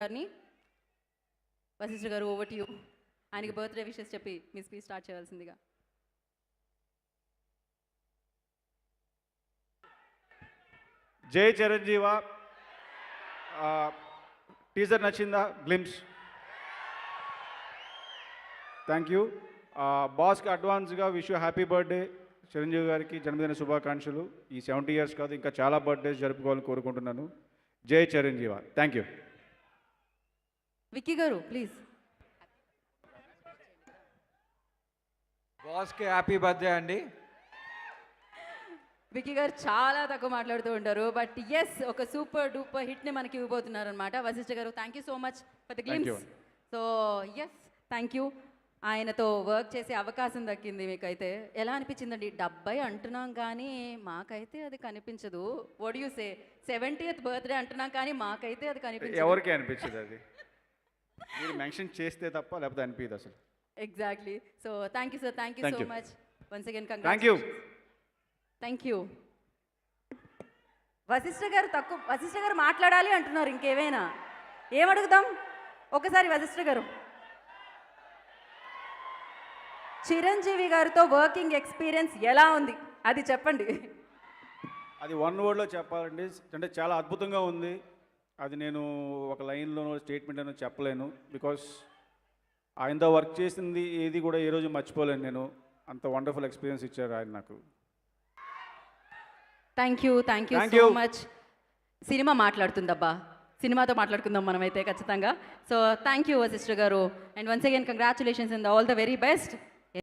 గారిని వశిష్ఠ గారు over to you. ఆయనకి బర్త్డే విషెస్ చెప్పి మీ స్పీచ్ స్టార్ట్ చేయాల్సిందిగా. జై చిరంజీవ. టీజర్ నచ్చిందా? గ్లిమ్స్. Thank you. బాస్కి అడ్వాన్స్గా wish you happy birthday. Chiranjeevi గారికి జన్మదిన శుభాకాంక్షలు. ఈ 70 years కాదు, ఇంకా చాలా బర్త్డేస్ జరుపుకోవాలని కోరుకుంటున్నాను. జై చిరంజీవ. Thank you. విక్కీ గారు ప్లీజ్. బాస్కి హ్యాపీ బర్త్డే అండి. విక్కీ గారు చాలా తక్కువ మాట్లాడుతూ ఉంటారు, బట్ ఎస్ ఒక సూపర్ డూపర్ హిట్ని మనకి ఇవ్వబోతున్నారు అనమాట. Vashishta garu thank you so much for the glimpse. So yes thank you. ఆయనతో వర్క్ చేసే అవకాశం దక్కింది. మీకైతే ఎలా అనిపించిందండి? 70 అంటున్నాం కానీ మాకైతే అది కనిపించదు. What you say? 70th birthday అంటున్నాం కానీ మాకైతే అది కనిపించదు. ఎవరికి అనిపించదు అది, మీరు మెన్షన్ చేస్తే తప్ప, లేకపోతే అనిపించదు అసలు. Exactly. So thank you sir, thank you so much once again. Thank you. Thank you. Vashishtha garu మాట్లాడాలి అంటున్నారు. ఇంకేమైనా ఏమడుగుదాం ఒకసారి వశిష్ఠ గారు. చిరంజీవి గారితో వర్కింగ్ ఎక్స్పీరియన్స్ ఎలా ఉంది అది చెప్పండి. అది వన్ వర్డ్లో చెప్పాలండి అంటే చాలా అద్భుతంగా ఉంది. అది నేను ఒక లైన్లోనో స్టేట్మెంట్లోనో చెప్పలేను. బికాస్ ఆయనతో వర్క్ చేసింది ఏది కూడా ఏ రోజు మర్చిపోలేను నేను. అంత వండర్ఫుల్ ఎక్స్పీరియన్స్ ఇచ్చారు ఆయన నాకు. Thank you so much. Cinema మాట్లాడుతుందబ్బా, సినిమాతో మాట్లాడుకుందాం మనమైతే ఖచ్చితంగా. So thank you Vashishtha garu, and once again congratulations and all the very best.